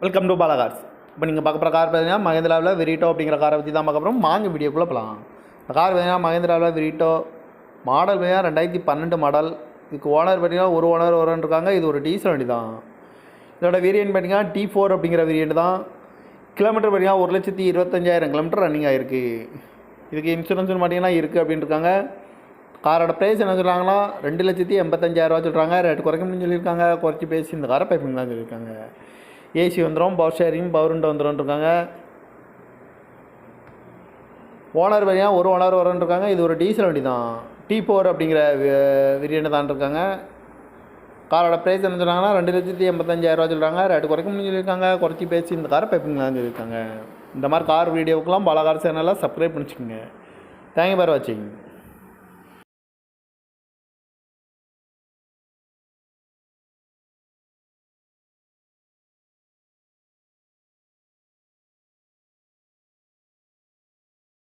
Welcome to Bala cars. இப்போ நீங்கள் பார்க்க போகிற கார் பார்த்தீங்கன்னா மகேந்திராவில் வெரிட்டோ அப்படிங்கிற காரை பற்றி தான் பார்க்க போகிறோம். வாங்க வீடியோக்குள்ளே போகலாம். இந்த கார் பார்த்தீங்கன்னா மகேந்திராவில் வெரிட்டோ மாடல் பார்த்தீங்கன்னா 2012 மாடல். இதுக்கு ஓனர் பார்த்தீங்கன்னா ஒரு ஓனர் இருக்காங்க. இது ஒரு டீசல் வண்டி தான். இதோட வேரியன்ட் பார்த்தீங்கன்னா T4 அப்படிங்கிற வேரியன்ட் தான். கிலோமீட்டர் பார்த்தீங்கன்னா 1,25,000 கிலோமீட்டர் ரன்னிங் ஆகிருக்கு. இதுக்கு இன்சூரன்ஸ் பார்த்தீங்கன்னா இருக்குது அப்படின்னு இருக்காங்க. காரோட ப்ரைஸ் என்ன சொல்கிறாங்கன்னா 2,85,000 சொல்கிறாங்க. ரேட்டு குறைக்கணும்னு சொல்லியிருக்காங்க. குறைச்சி பேசி இந்த காரை பைப்பிங் தான் சொல்லியிருக்காங்க. ஏசி வந்துடும், பவர் ஷேரிங், பவர் விண்டோ வந்துடும் இருக்காங்க. ஓனர் பார்த்தீங்கன்னா ஒரு ஓனர் இருக்காங்க. இது ஒரு டீசல் வண்டி தான். T4 அப்படிங்கிற வேரியன்ட் தான் இருக்காங்க. காரோட ப்ரைஸ் என்ன சொன்னாங்கன்னா 2,85,000 சொல்கிறாங்க. ரேட்டு குறைக்கணும்னு சொல்லியிருக்காங்க. குறைச்சி பேசி இந்த காரை பைப்பிங் தான் சொல்லியிருக்காங்க. இந்த மாதிரி கார் வீடியோவுக்கெல்லாம் பாலா கார் சேனலில் சப்ஸ்கிரைப் பண்ணிச்சுக்கோங்க. தேங்க்யூ ஃபார் வாட்சிங்.